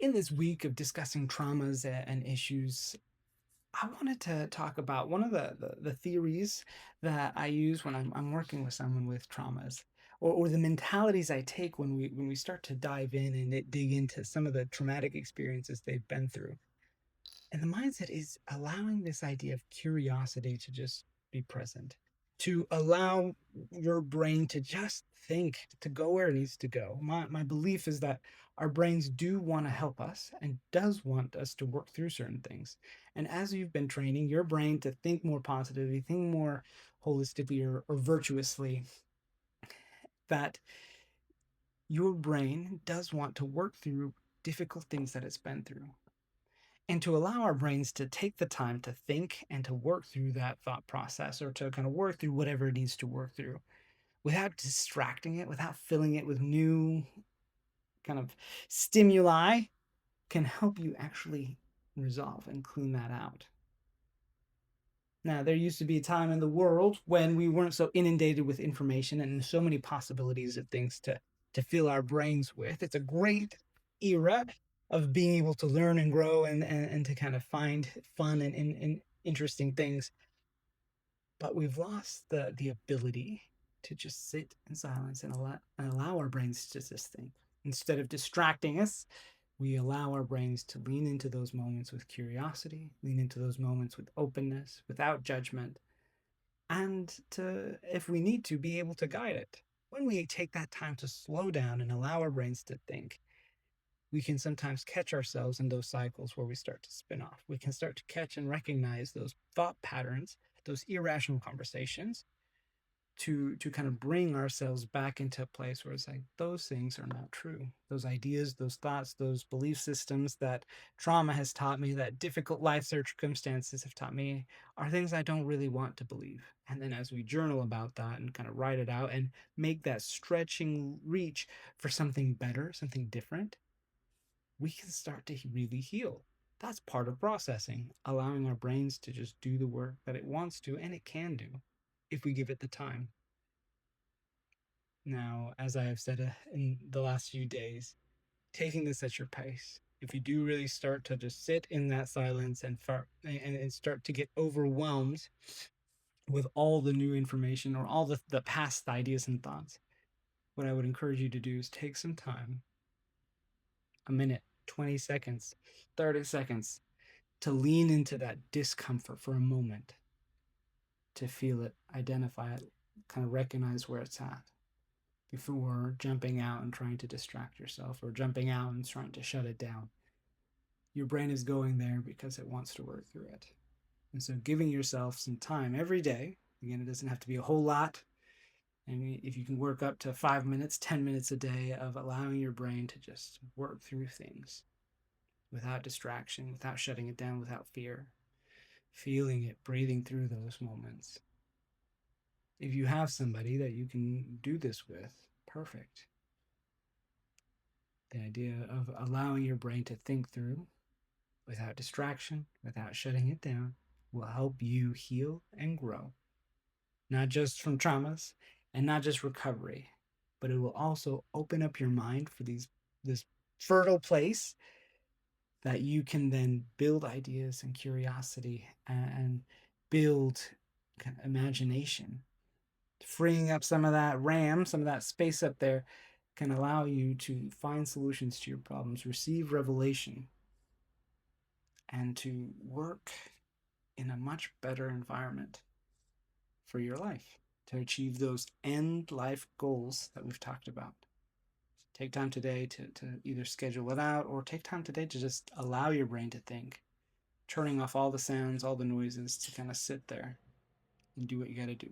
In this week of discussing traumas and issues, I wanted to talk about one of the theories that I use when I'm working with someone with traumas, or the mentalities I take when we start to dive in and dig into some of the traumatic experiences they've been through. And the mindset is allowing this idea of curiosity to just be present, to allow your brain to just think, to go where it needs to go. My belief is that our brains do want to help us and does want us to work through certain things. And as you've been training your brain to think more positively, think more holistically or virtuously, that your brain does want to work through difficult things that it's been through, and to allow our brains to take the time to think and to work through that thought process, or to kind of work through whatever it needs to work through without distracting it, without filling it with new kind of stimuli, can help you actually resolve and clean that out. Now, there used to be a time in the world when we weren't so inundated with information and so many possibilities of things to fill our brains with. It's a great era of being able to learn and grow and to kind of find fun and interesting things. But we've lost the ability to just sit in silence and allow our brains to just think. Instead of distracting us, we allow our brains to lean into those moments with curiosity, lean into those moments with openness, without judgment, and to, if we need to, be able to guide it. When we take that time to slow down and allow our brains to think, we can sometimes catch ourselves in those cycles where we start to spin off. We can start to catch and recognize those thought patterns, those irrational conversations, to kind of bring ourselves back into a place where it's like those things are not true. Those ideas, those thoughts, those belief systems that trauma has taught me, that difficult life circumstances have taught me, are things I don't really want to believe. And then as we journal about that and kind of write it out and make that stretching reach for something better, something different, we can start to really heal. That's part of processing, allowing our brains to just do the work that it wants to and it can do if we give it the time. Now, as I have said in the last few days, taking this at your pace. If you do really start to just sit in that silence and start to get overwhelmed with all the new information or all the past ideas and thoughts, what I would encourage you to do is take some time, a minute, 20 seconds, 30 seconds, to lean into that discomfort for a moment, to feel it, identify it, kind of recognize where it's at before jumping out and trying to distract yourself or jumping out and trying to shut it down. Your brain is going there because it wants to work through it. And so giving yourself some time every day, again, it doesn't have to be a whole lot. And if you can work up to 5 minutes, 10 minutes a day of allowing your brain to just work through things without distraction, without shutting it down, without fear, feeling it, breathing through those moments. If you have somebody that you can do this with, perfect. The idea of allowing your brain to think through without distraction, without shutting it down, will help you heal and grow, not just from traumas and not just recovery, but it will also open up your mind for this fertile place that you can then build ideas and curiosity and build kind of imagination. Freeing up some of that RAM, some of that space up there, can allow you to find solutions to your problems, receive revelation, and to work in a much better environment for your life to achieve those end life goals that we've talked about. Take time today to either schedule it out or take time today to just allow your brain to think, turning off all the sounds, all the noises, to kind of sit there and do what you got to do.